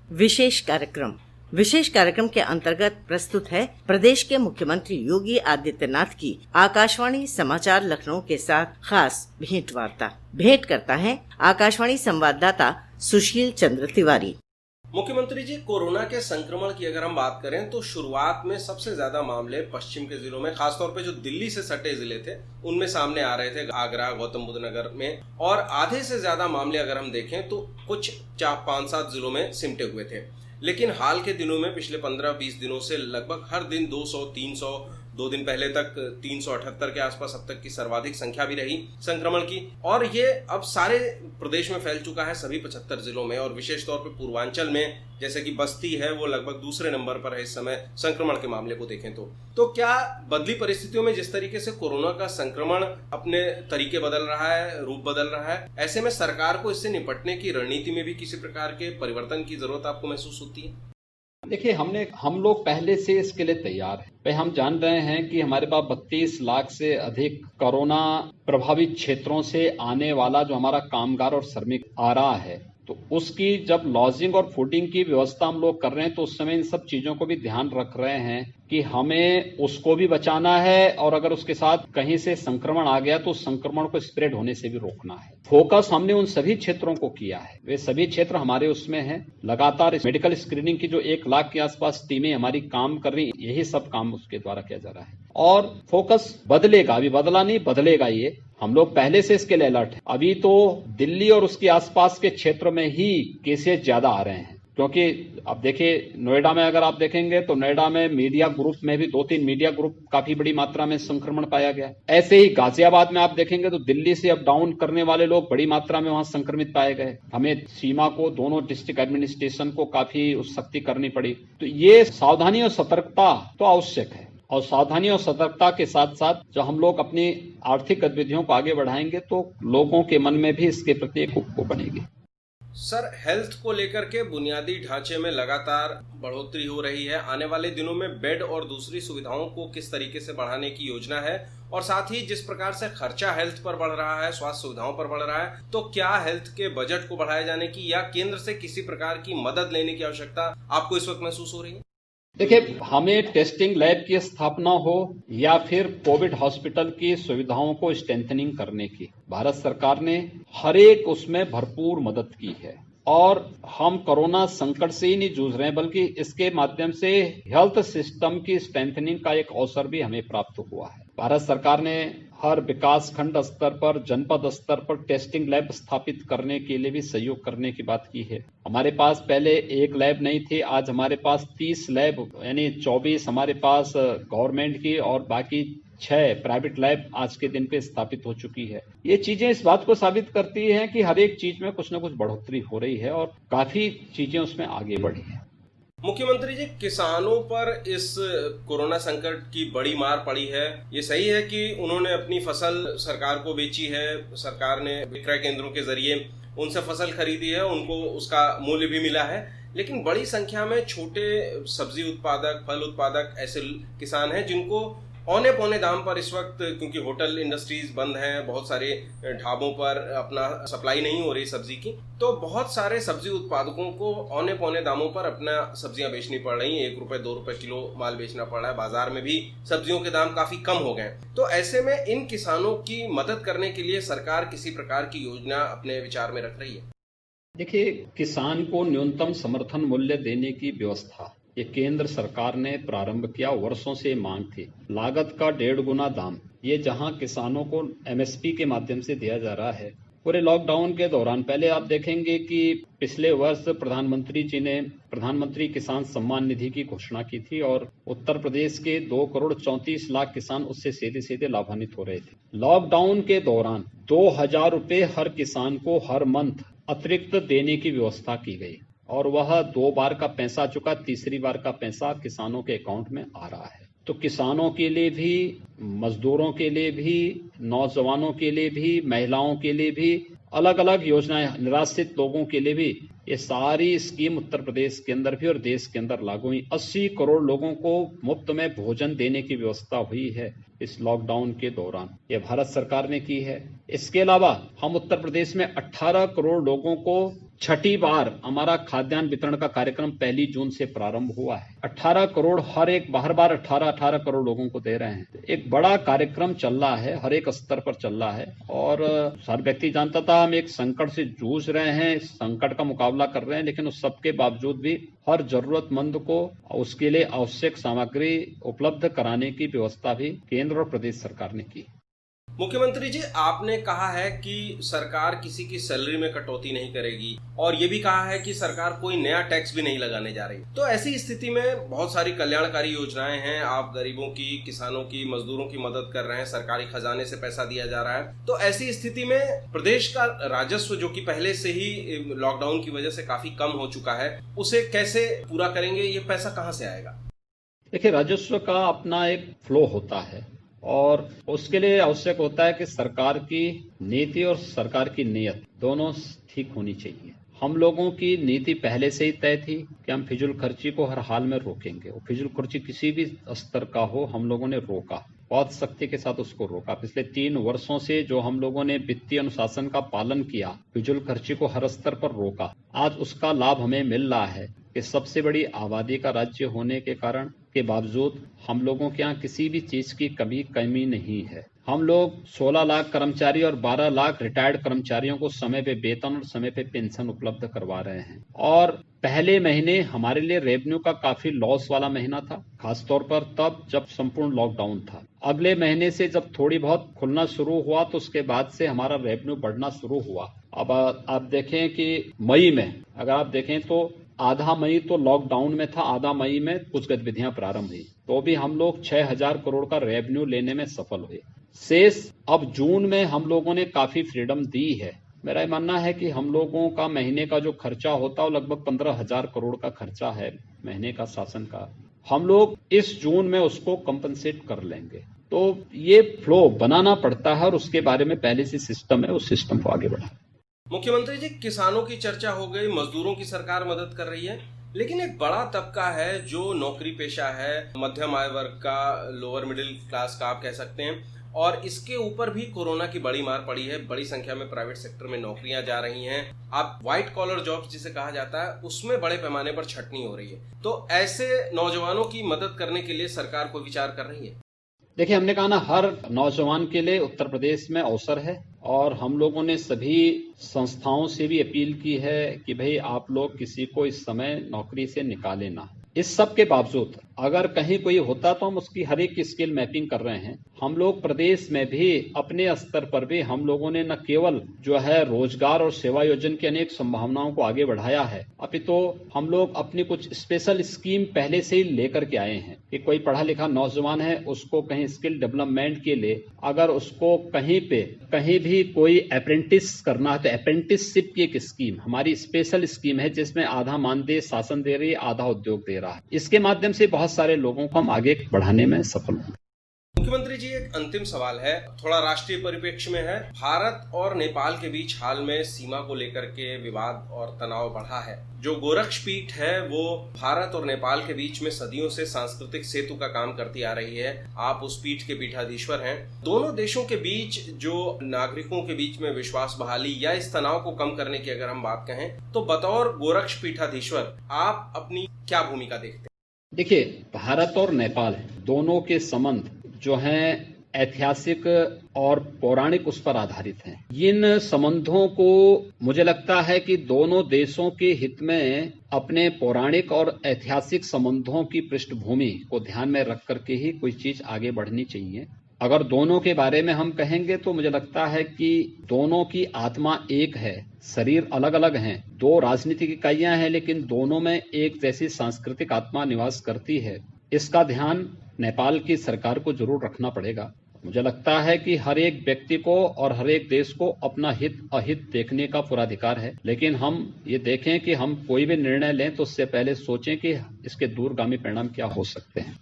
विशेष कार्यक्रम के अंतर्गत प्रस्तुत है प्रदेश के मुख्यमंत्री योगी आदित्यनाथ की आकाशवाणी समाचार लखनऊ के साथ खास भेंट वार्ता। भेंट करता है आकाशवाणी संवाददाता सुशील चंद्र तिवारी। मुख्यमंत्री जी, कोरोना के संक्रमण की अगर हम बात करें तो शुरुआत में सबसे ज्यादा मामले पश्चिम के जिलों में, खासतौर पे जो दिल्ली से सटे जिले थे उनमें सामने आ रहे थे, आगरा, गौतम बुद्ध नगर में, और आधे से ज्यादा मामले अगर हम देखें तो कुछ 5-7 जिलों में सिमटे हुए थे। लेकिन हाल के दिनों में पिछले 15-20 दिनों से लगभग हर दिन 200-300, 2 दिन पहले तक 378 के आसपास अब तक की सर्वाधिक संख्या भी रही संक्रमण की, और ये अब सारे प्रदेश में फैल चुका है, सभी 75 जिलों में, और विशेष तौर पे पूर्वांचल में जैसे कि बस्ती है वो लगभग दूसरे नंबर पर है इस समय संक्रमण के मामले को देखें तो क्या बदली परिस्थितियों में जिस तरीके से कोरोना का संक्रमण अपने तरीके बदल रहा है, रूप बदल रहा है, ऐसे में सरकार को इससे निपटने की रणनीति में भी किसी प्रकार के परिवर्तन की जरूरत आपको महसूस होती है? देखिए, हम लोग पहले से इसके लिए तैयार हैं। भाई, हम जान रहे हैं कि हमारे पास 32 लाख से अधिक कोरोना प्रभावित क्षेत्रों से आने वाला जो हमारा कामगार और श्रमिक आ रहा है, तो उसकी जब लॉजिंग और फूडिंग की व्यवस्था हम लोग कर रहे हैं तो उस समय इन सब चीजों को भी ध्यान रख रहे हैं कि हमें उसको भी बचाना है, और अगर उसके साथ कहीं से संक्रमण आ गया तो संक्रमण को स्प्रेड होने से भी रोकना है। फोकस हमने उन सभी क्षेत्रों को किया है, वे सभी क्षेत्र हमारे उसमें हैं। लगातार मेडिकल स्क्रीनिंग की जो 1 लाख के आसपास टीमें हमारी काम कर रही, यही सब काम उसके द्वारा किया जा रहा है। और फोकस बदलेगा, अभी बदला नहीं, बदलेगा। ये हम लोग पहले से इसके लिए अलर्ट है। अभी तो दिल्ली और उसके आसपास के क्षेत्र में ही केसेस ज्यादा आ रहे हैं, क्योंकि अब देखिए नोएडा में अगर आप देखेंगे तो नोएडा में मीडिया ग्रुप में भी 2-3 मीडिया ग्रुप काफी बड़ी मात्रा में संक्रमण पाया गया। ऐसे ही गाजियाबाद में आप देखेंगे तो दिल्ली से अप डाउन करने वाले लोग बड़ी मात्रा में वहां संक्रमित पाए गए। हमें सीमा को, दोनों डिस्ट्रिक्ट एडमिनिस्ट्रेशन को काफी सख्ती करनी पड़ी। तो ये सावधानी और सतर्कता तो आवश्यक है, और सावधानी और सतर्कता के साथ साथ जब हम लोग अपनी आर्थिक गतिविधियों को आगे बढ़ाएंगे तो लोगों के मन में भी इसके प्रति एक उपको बनेगी। सर, हेल्थ को लेकर के बुनियादी ढांचे में लगातार बढ़ोतरी हो रही है। आने वाले दिनों में बेड और दूसरी सुविधाओं को किस तरीके से बढ़ाने की योजना है, और साथ ही जिस प्रकार से खर्चा हेल्थ पर बढ़ रहा है, स्वास्थ्य सुविधाओं पर बढ़ रहा है, तो क्या हेल्थ के बजट को बढ़ाए जाने की या केंद्र से किसी प्रकार की मदद लेने की आवश्यकता आपको इस वक्त महसूस हो रही है? देखिए, हमें टेस्टिंग लैब की स्थापना हो या फिर कोविड हॉस्पिटल की सुविधाओं को स्ट्रेंथनिंग करने की, भारत सरकार ने हर एक उसमें भरपूर मदद की है। और हम कोरोना संकट से ही नहीं जूझ रहे हैं, बल्कि इसके माध्यम से हेल्थ सिस्टम की स्ट्रेंथनिंग का एक अवसर भी हमें प्राप्त हुआ है। भारत सरकार ने हर विकास खंड स्तर पर, जनपद स्तर पर टेस्टिंग लैब स्थापित करने के लिए भी सहयोग करने की बात की है। हमारे पास पहले 1 लैब नहीं थी, आज हमारे पास 30 लैब, यानी 24 हमारे पास गवर्नमेंट की और बाकी 6 प्राइवेट लैब आज के दिन पे स्थापित हो चुकी है। ये चीजें इस बात को साबित करती हैं कि हर एक चीज में कुछ न कुछ बढ़ोतरी हो रही है और काफी चीजें उसमें आगे बढ़ी है। मुख्यमंत्री जी, किसानों पर इस कोरोना संकट की बड़ी मार पड़ी है। ये सही है कि उन्होंने अपनी फसल सरकार को बेची है, सरकार ने विक्रय केंद्रों के जरिए उनसे फसल खरीदी है, उनको उसका मूल्य भी मिला है, लेकिन बड़ी संख्या में छोटे सब्जी उत्पादक, फल उत्पादक ऐसे किसान हैं जिनको औने पौने दाम पर इस वक्त, क्योंकि होटल इंडस्ट्रीज बंद हैं, बहुत सारे ढाबों पर अपना सप्लाई नहीं हो रही सब्जी की, तो बहुत सारे सब्जी उत्पादकों को औने पौने दामों पर अपना सब्जियां बेचनी पड़ रही हैं। 1 रुपए 2 रुपए किलो माल बेचना पड़ रहा है। बाजार में भी सब्जियों के दाम काफी कम हो गए। तो ऐसे में इन किसानों की मदद करने के लिए सरकार किसी प्रकार की योजना अपने विचार में रख रही है? देखिए, किसान को न्यूनतम समर्थन मूल्य देने की व्यवस्था ये केंद्र सरकार ने प्रारंभ किया। वर्षों से मांग थी। लागत का 1.5 गुना दाम ये जहां किसानों को एमएसपी के माध्यम से दिया जा रहा है। पूरे लॉकडाउन के दौरान पहले आप देखेंगे कि पिछले वर्ष प्रधानमंत्री जी ने प्रधानमंत्री किसान सम्मान निधि की घोषणा की थी, और उत्तर प्रदेश के 2,34,00,000 किसान उससे सीधे सीधे लाभान्वित हो रहे थे। लॉकडाउन के दौरान 2,000 रुपए हर किसान को हर मंथ अतिरिक्त देने की व्यवस्था की गई, और वह 2 बार का पैसा आ चुका, तीसरी बार का पैसा किसानों के अकाउंट में आ रहा है। तो किसानों के लिए भी, मजदूरों के लिए भी, नौजवानों के लिए भी, महिलाओं के लिए भी अलग अलग योजनाएं, निराश्रित लोगों के लिए भी ये सारी स्कीम उत्तर प्रदेश के अंदर भी और देश के अंदर लागू हुई। 80 करोड़ लोगों को मुफ्त में भोजन देने की व्यवस्था हुई है इस लॉकडाउन के दौरान, ये भारत सरकार ने की है। इसके अलावा हम उत्तर प्रदेश में 18 करोड़ लोगों को छठी बार हमारा खाद्यान्न वितरण का कार्यक्रम 1 जून से प्रारंभ हुआ है। 18 करोड़ हर बार 18 करोड़ लोगों को दे रहे हैं। एक बड़ा कार्यक्रम चल रहा है, हर एक स्तर पर चल रहा है और हर व्यक्ति जानता था हम एक संकट से जूझ रहे हैं, इस संकट का मुकाबला कर रहे हैं, लेकिन उस सबके बावजूद भी हर जरूरतमंद को उसके लिए आवश्यक सामग्री उपलब्ध कराने की व्यवस्था भी केंद्र और प्रदेश सरकार ने की। मुख्यमंत्री जी, आपने कहा है कि सरकार किसी की सैलरी में कटौती नहीं करेगी और ये भी कहा है कि सरकार कोई नया टैक्स भी नहीं लगाने जा रही। तो ऐसी स्थिति में बहुत सारी कल्याणकारी योजनाएं हैं, आप गरीबों की, किसानों की, मजदूरों की मदद कर रहे हैं, सरकारी खजाने से पैसा दिया जा रहा है। तो ऐसी स्थिति में प्रदेश का राजस्व जो कि पहले से ही लॉकडाउन की वजह से काफी कम हो चुका है, उसे कैसे पूरा करेंगे? ये पैसा कहाँ से आएगा? देखिए, राजस्व का अपना एक फ्लो होता है और उसके लिए आवश्यक होता है कि सरकार की नीति और सरकार की नीयत दोनों ठीक होनी चाहिए। हम लोगों की नीति पहले से ही तय थी कि हम फिजूल खर्ची को हर हाल में रोकेंगे। वो फिजूल खर्ची किसी भी स्तर का हो, हम लोगों ने रोका, बहुत सख्ती के साथ उसको रोका। पिछले 3 वर्षों से जो हम लोगों ने वित्तीय अनुशासन का पालन किया, फिजूल खर्ची को हर स्तर पर रोका, आज उसका लाभ हमें मिल रहा है कि सबसे बड़ी आबादी का राज्य होने के कारण के बावजूद हम लोगों के यहाँ किसी भी चीज की कमी नहीं है। हम लोग 16 लाख कर्मचारी और 12 लाख रिटायर्ड कर्मचारियों को समय पे वेतन और समय पे पेंशन उपलब्ध करवा रहे हैं। और पहले महीने हमारे लिए रेवेन्यू का काफी लॉस वाला महीना था, खासतौर पर तब जब संपूर्ण लॉकडाउन था। अगले महीने से जब थोड़ी बहुत खुलना शुरू हुआ तो उसके बाद से हमारा रेवेन्यू बढ़ना शुरू हुआ। अब आप देखें कि मई में, अगर आप देखें तो आधा मई तो लॉकडाउन में था, आधा मई में कुछ गतिविधियां प्रारंभ हुई, तो भी हम लोग 6000 करोड़ का रेवेन्यू लेने में सफल हुए। शेष अब जून में हम लोगों ने काफी फ्रीडम दी है। मेरा मानना है कि हम लोगों का महीने का जो खर्चा होता है वो लगभग 15,000 करोड़ का खर्चा है महीने का शासन का। हम लोग इस जून में उसको कंपनसेट कर लेंगे। तो ये फ्लो बनाना पड़ता है और उसके बारे में पहले से सिस्टम है, उस सिस्टम को आगे बढ़ा। मुख्यमंत्री जी, किसानों की चर्चा हो गई, मजदूरों की सरकार मदद कर रही है, लेकिन एक बड़ा तबका है जो नौकरी पेशा है, मध्यम आय वर्ग का, लोअर मिडिल क्लास का आप कह सकते हैं, और इसके ऊपर भी कोरोना की बड़ी मार पड़ी है। बड़ी संख्या में प्राइवेट सेक्टर में नौकरियां जा रही हैं। आप व्हाइट कॉलर जॉब्स जिसे कहा जाता है, उसमें बड़े पैमाने पर छटनी हो रही है। तो ऐसे नौजवानों की मदद करने के लिए सरकार कोई विचार कर रही है? देखिए, हमने कहा ना, हर नौजवान के लिए उत्तर प्रदेश में अवसर है और हम लोगों ने सभी संस्थाओं से भी अपील की है कि भाई आप लोग किसी को इस समय नौकरी से निकालें ना। इस सब के बावजूद अगर कहीं कोई होता तो हम उसकी हर एक की स्किल मैपिंग कर रहे हैं। हम लोग प्रदेश में भी अपने स्तर पर भी हम लोगों ने न केवल जो है रोजगार और सेवा योजन की अनेक संभावनाओं को आगे बढ़ाया है, अभी तो हम लोग अपनी कुछ स्पेशल स्कीम पहले से ही लेकर के आए हैं कि कोई पढ़ा लिखा नौजवान है, उसको कहीं स्किल डेवलपमेंट के लिए अगर उसको कहीं भी कोई अप्रेंटिस करना है तो अप्रेंटिसशिप की एक स्कीम हमारी स्पेशल स्कीम है, जिसमें आधा मानदेय शासन दे रही है, आधा उद्योग दे रहा है। इसके माध्यम से बहुत सारे लोगों को हम आगे बढ़ाने में सफल हुए। मुख्यमंत्री जी, एक अंतिम सवाल है, थोड़ा राष्ट्रीय परिप्रेक्ष्य में है। भारत और नेपाल के बीच हाल में सीमा को लेकर के विवाद और तनाव बढ़ा है। जो गोरक्ष पीठ है वो भारत और नेपाल के बीच में सदियों से सांस्कृतिक सेतु का काम करती आ रही है। आप उस पीठ के पीठाधीश्वर हैं। दोनों देशों के बीच जो नागरिकों के बीच में विश्वास बहाली या इस तनाव को कम करने की अगर हम बात कहें तो बतौर गोरक्ष पीठाधीश्वर आप अपनी क्या भूमिका देखते हैं? देखिए, भारत और नेपाल दोनों के संबंध जो हैं ऐतिहासिक और पौराणिक उस पर आधारित हैं। इन संबंधों को मुझे लगता है कि दोनों देशों के हित में अपने पौराणिक और ऐतिहासिक संबंधों की पृष्ठभूमि को ध्यान में रख करके ही कोई चीज आगे बढ़नी चाहिए। अगर दोनों के बारे में हम कहेंगे तो मुझे लगता है कि दोनों की आत्मा एक है, शरीर अलग अलग हैं, दो राजनीतिक इकाइयां हैं, लेकिन दोनों में एक जैसी सांस्कृतिक आत्मा निवास करती है। इसका ध्यान नेपाल की सरकार को जरूर रखना पड़ेगा। मुझे लगता है कि हर एक व्यक्ति को और हर एक देश को अपना हित अहित देखने का पूरा अधिकार है, लेकिन हम ये देखें कि हम कोई भी निर्णय लें तो उससे पहले सोचें कि इसके दूरगामी परिणाम क्या हो सकते हैं।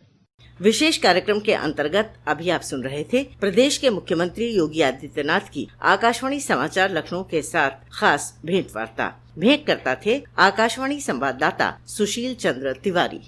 विशेष कार्यक्रम के अंतर्गत अभी आप सुन रहे थे प्रदेश के मुख्यमंत्री योगी आदित्यनाथ की आकाशवाणी समाचार लखनऊ के साथ खास भेंट वार्ता। भेंट करता थे आकाशवाणी संवाददाता सुशील चंद्र तिवारी।